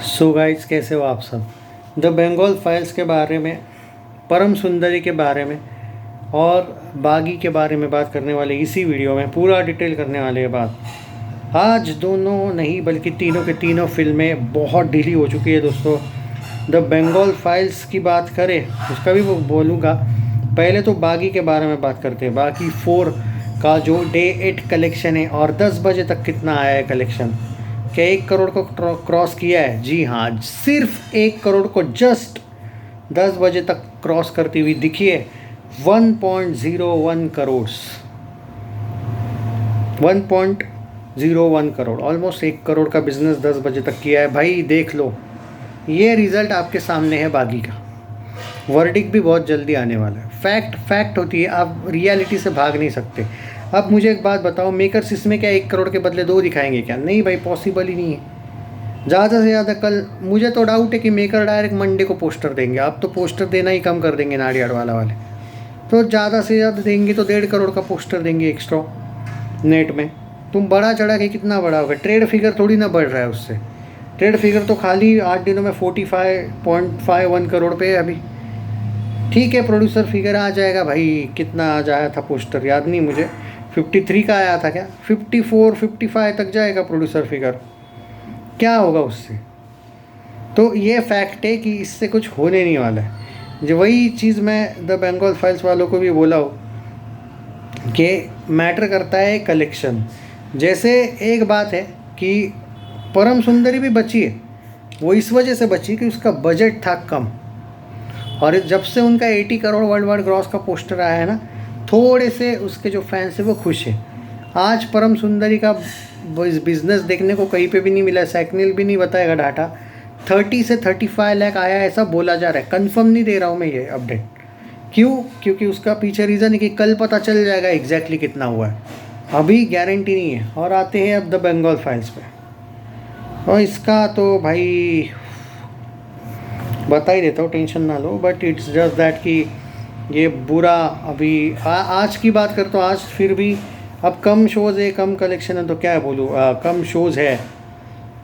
So guys, कैसे हो आप सब। द बंगाल फाइल्स के बारे में, परम सुंदरी के बारे में और बागी के बारे में बात करने वाले इसी वीडियो में पूरा डिटेल करने वाले हैं बात। आज दोनों नहीं बल्कि तीनों के तीनों फिल्में बहुत डिली हो चुकी है दोस्तों। द बंगाल फाइल्स की बात करें उसका भी वो बोलूँगा। पहले तो बागी के बारे में बात करते हैं। बागी 4 का जो डे 8 कलेक्शन है और 10 बजे तक कितना आया है कलेक्शन, क्या 1 करोड़ को क्रॉस किया है? जी हाँ, सिर्फ 1 करोड़ को जस्ट 10 बजे तक क्रॉस करती हुई दिखी है। 1.01 करोड़ 1.01 करोड़, ऑलमोस्ट 1 करोड़ का बिजनेस 10 बजे तक किया है। भाई देख लो, ये रिजल्ट आपके सामने है बागी का। वर्डिक भी बहुत जल्दी आने वाला है। फैक्ट होती है, आप रियलिटी से भाग नहीं सकते। अब मुझे एक बात बताओ, मेकर्स इसमें क्या 1 करोड़ के बदले 2 दिखाएंगे क्या? नहीं भाई, पॉसिबल ही नहीं है। ज़्यादा से ज़्यादा कल मुझे तो डाउट है कि मेकर डायरेक्ट मंडे को पोस्टर देंगे। अब तो पोस्टर देना ही कम कर देंगे नाडियाड वाले। तो ज़्यादा से ज़्यादा देंगे तो 1.5 करोड़ का पोस्टर देंगे एक्स्ट्रा नेट में। तुम बढ़ा चढ़ा के कितना बड़ा होगा? ट्रेड फिगर थोड़ी ना बढ़ रहा है उससे। ट्रेड फिगर तो खाली 8 दिनों में 45.51 करोड़ पे है अभी। ठीक है, प्रोड्यूसर फिगर आ जाएगा भाई। कितना आ जाया था पोस्टर, याद नहीं मुझे। 53 का आया था क्या? 54 55 तक जाएगा प्रोड्यूसर फिगर। क्या होगा उससे? तो ये फैक्ट है कि इससे कुछ होने नहीं वाला है। जो वही चीज़ मैं द बंगाल फाइल्स वालों को भी बोला हो कि मैटर करता है कलेक्शन। जैसे एक बात है कि परम सुंदरी भी बची है, वो इस वजह से बची कि उसका बजट था कम। और जब से उनका 80 करोड़ वर्ल्ड वाइड ग्रॉस का पोस्टर आया है ना, थोड़े से उसके जो फैंस हैं वो खुश हैं। आज परम सुंदरी का बिजनेस देखने को कहीं पे भी नहीं मिला। सैकनिल भी नहीं बताएगा डाटा। 30 से 35 लाख आया ऐसा बोला जा रहा है। कंफर्म नहीं दे रहा हूँ मैं ये अपडेट। क्यों? क्योंकि उसका पीछे रीज़न है कि कल पता चल जाएगा एग्जैक्टली कितना हुआ है। अभी गारंटी नहीं है। और आते हैं अब द बंगाल फाइल्स पे। और इसका तो भाई बता ही देता हूँ, टेंशन ना लो। बट इट्स जस्ट दैट कि ये बुरा अभी आज की बात करता हूँ। आज फिर भी अब कम शोज़ है, कम कलेक्शन है, तो क्या बोलूँ, कम शोज़ है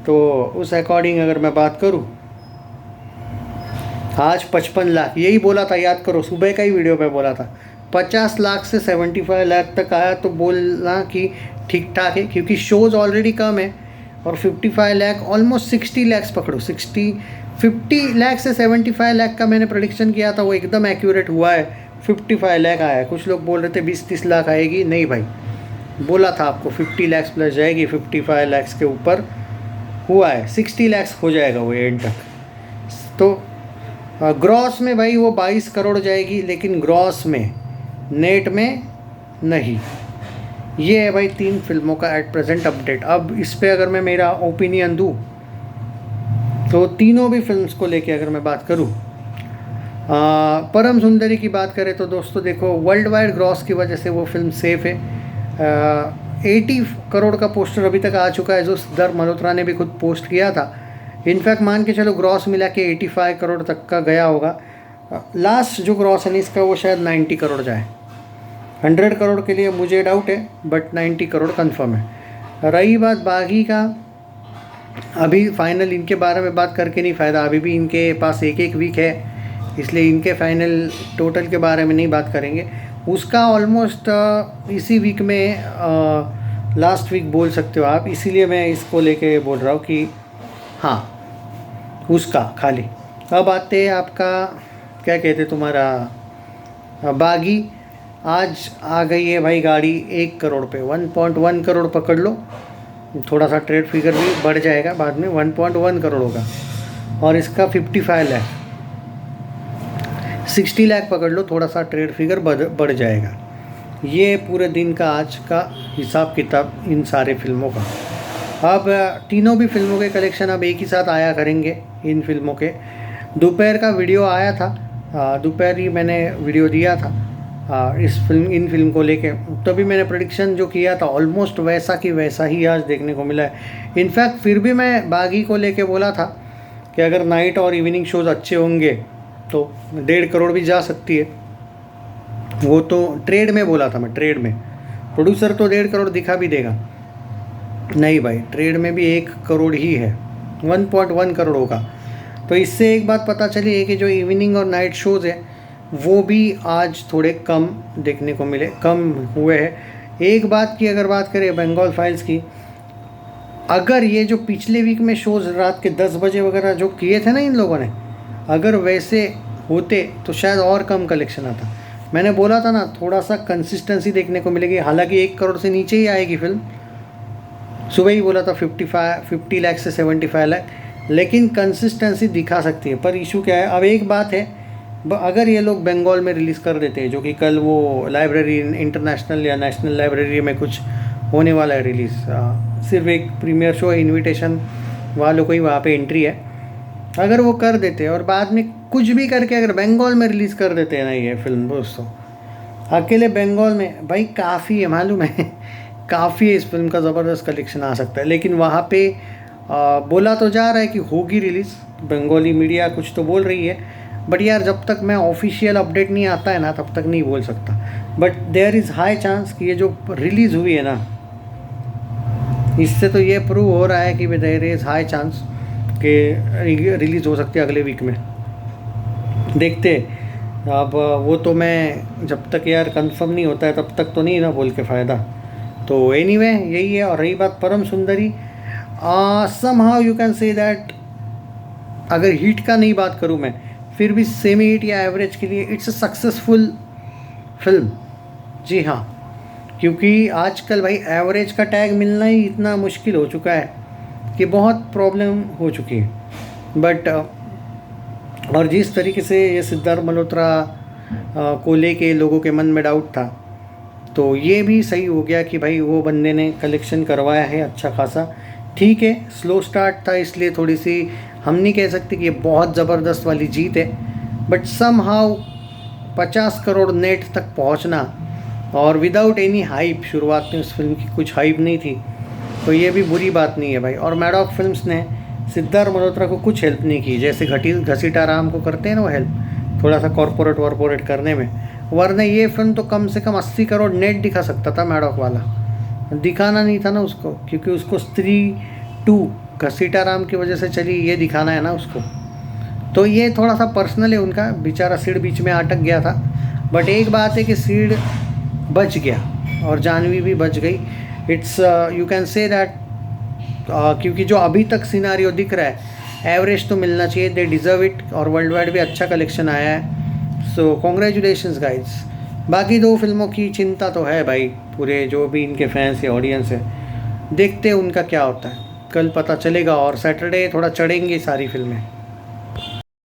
तो उस अकॉर्डिंग अगर मैं बात करूँ, आज 55 लाख यही बोला था, याद करो, सुबह का ही वीडियो पे बोला था। 50 लाख से 75 लाख तक आया तो बोलना कि ठीक ठाक है, क्योंकि शोज़ ऑलरेडी कम है। और 55 लाख, ऑलमोस्ट 60 लाख पकड़ो। 50 लाख से 75 लाख का मैंने प्रेडिक्शन किया था, वो एकदम एक्यूरेट हुआ है। 55 लाख आया है। कुछ लोग बोल रहे थे 20-30 लाख आएगी। नहीं भाई, बोला था आपको 50 लाख प्लस जाएगी। 55 लाख के ऊपर हुआ है। 60 लाख हो जाएगा वो एंड तक। तो ग्रॉस में भाई वो 22 करोड़ जाएगी, लेकिन ग्रॉस में, नेट में नहीं। ये है भाई 3 फिल्मों का एट प्रेजेंट अपडेट। अब इस पर अगर मैं मेरा ओपिनियन दूँ तो तीनों भी फिल्म्स को लेके अगर मैं बात करूँ, परम सुंदरी की बात करें तो दोस्तों देखो, वर्ल्ड वाइड ग्रॉस की वजह से वो फिल्म सेफ है। 80 करोड़ का पोस्टर अभी तक आ चुका है, जो सिद्धार्थ मल्होत्रा ने भी खुद पोस्ट किया था। इनफैक्ट मान के चलो ग्रॉस मिला के 85 करोड़ तक का गया होगा। लास्ट जो ग्रॉस है इसका वो शायद 90 करोड़ जाए। 100 करोड़ के लिए मुझे डाउट है, बट 90 करोड़ कन्फर्म है। रही बात बागी का, अभी फाइनल इनके बारे में बात करके नहीं फ़ायदा। अभी भी इनके पास एक वीक है, इसलिए इनके फाइनल टोटल के बारे में नहीं बात करेंगे। उसका ऑलमोस्ट इसी वीक में, लास्ट वीक बोल सकते हो आप। इसीलिए मैं इसको लेके बोल रहा हूँ कि हाँ, उसका खाली। अब आते हैं आपका, क्या कहते तुम्हारा बागी। आज आ गई है भाई गाड़ी 1 करोड़ पे। 1.1 करोड़ पकड़ लो, थोड़ा सा ट्रेड फिगर भी बढ़ जाएगा बाद में। 1.1 करोड़ होगा। और इसका 55 लाख, 60 लाख पकड़ लो, थोड़ा सा ट्रेड फिगर बढ़ जाएगा। ये पूरे दिन का आज का हिसाब किताब इन सारे फिल्मों का। अब तीनों भी फिल्मों के कलेक्शन अब एक ही साथ आया करेंगे इन फिल्मों के। दोपहर का वीडियो आया था, दोपहर ही मैंने वीडियो दिया था इन फिल्म को लेके। तभी मैंने प्रेडिक्शन जो किया था ऑलमोस्ट वैसा कि वैसा ही आज देखने को मिला है। इनफैक्ट फिर भी मैं बागी को लेके बोला था कि अगर नाइट और इवनिंग शोज़ अच्छे होंगे तो 1.5 करोड़ भी जा सकती है। वो तो ट्रेड में बोला था मैं, ट्रेड में। प्रोड्यूसर तो 1.5 करोड़ दिखा भी देगा। नहीं भाई, ट्रेड में भी 1 करोड़ ही है। 1.1 करोड़ होगा। तो इससे एक बात पता चली है कि जो इवनिंग और नाइट शोज़ है वो भी आज थोड़े कम देखने को मिले, कम हुए हैं। एक बात की अगर बात करें बंगाल फाइल्स की, अगर ये जो पिछले वीक में शोज़ रात के 10 बजे वगैरह जो किए थे ना इन लोगों ने, अगर वैसे होते तो शायद और कम कलेक्शन आता। मैंने बोला था ना थोड़ा सा कंसिस्टेंसी देखने को मिलेगी। हालांकि 1 करोड़ से नीचे ही आएगी फिल्म, सुबह ही बोला था 50 लाख से 75 लाख, लेकिन कंसिस्टेंसी दिखा सकती है। पर इशू क्या है, अब एक बात है, अगर ये लोग बंगाल में रिलीज़ कर देते हैं, जो कि कल वो लाइब्रेरी इंटरनेशनल या नेशनल लाइब्रेरी में कुछ होने वाला है रिलीज़, सिर्फ एक प्रीमियर शो इनविटेशन वालों को ही वहाँ पे एंट्री है, अगर वो कर देते हैं और बाद में कुछ भी करके अगर बंगाल में रिलीज़ कर देते हैं ना ये फिल्म दोस्तों, अकेले बंगाल में भाई काफ़ी है, मालूम है काफ़ी है, इस फिल्म का ज़बरदस्त कलेक्शन आ सकता है। लेकिन वहाँ पे बोला तो जा रहा है कि होगी रिलीज़, बंगाली मीडिया कुछ तो बोल रही है, बट यार जब तक मैं ऑफिशियल अपडेट नहीं आता है ना तब तक नहीं बोल सकता। But there is high chance कि ये जो रिलीज़ हुई है ना, इससे तो ये प्रूव हो रहा है कि देयर इज़ हाई चांस कि रिलीज़ हो सकती है अगले वीक में। देखते अब वो तो मैं जब तक यार कंफर्म नहीं होता है तब तक तो नहीं ना बोल के फ़ायदा। तो एनीवे यही है। और रही बात परम सुंदरी, somehow you can say that, अगर हिट का नहीं बात करूँ मैं, फिर भी सेमी हिट या एवरेज के लिए इट्स अ सक्सेसफुल फिल्म। जी हाँ, क्योंकि आजकल भाई एवरेज का टैग मिलना ही इतना मुश्किल हो चुका है कि बहुत प्रॉब्लम हो चुकी है। बट और जिस तरीके से ये सिद्धार्थ मल्होत्रा को लेके लोगों के मन में डाउट था, तो ये भी सही हो गया कि भाई वो बंदे ने कलेक्शन करवाया है अच्छा खासा। ठीक है, स्लो स्टार्ट था इसलिए थोड़ी सी हम नहीं कह सकते कि ये बहुत ज़बरदस्त वाली जीत है, बट समहाउ 50 करोड़ नेट तक पहुंचना और विदाउट एनी हाइप, शुरुआत में उस फिल्म की कुछ हाइप नहीं थी, तो ये भी बुरी बात नहीं है भाई। और मैडॉक फिल्म्स ने सिद्धार्थ मल्होत्रा को कुछ हेल्प नहीं की, जैसे घसीटा राम को करते हैं ना वो हेल्प, थोड़ा सा कॉरपोरेट वॉरपोरेट करने में, वरना ये फिल्म तो कम से कम 80 करोड़ नेट दिखा सकता था मैडॉक वाला। दिखाना नहीं था ना उसको, क्योंकि उसको स्त्री 2 घसीटा राम की वजह से चली, ये दिखाना है ना उसको। तो ये थोड़ा सा पर्सनल है उनका, बेचारा सीड बीच में अटक गया था। बट एक बात है कि सीड बच गया और जानवी भी बच गई। It's you can say that, क्योंकि जो अभी तक सिनारियो दिख रहा है एवरेज तो मिलना चाहिए, दे डिज़र्व इट। और वर्ल्ड वाइड भी अच्छा कलेक्शन आया है, सो कॉन्ग्रेचुलेशंस गाइज। बाकी 2 फिल्मों की चिंता तो है भाई, पूरे जो भी इनके फैंस या ऑडियंस है, देखते हैं उनका क्या होता है, कल पता चलेगा। और सैटरडे थोड़ा चढ़ेंगे सारी फिल्में।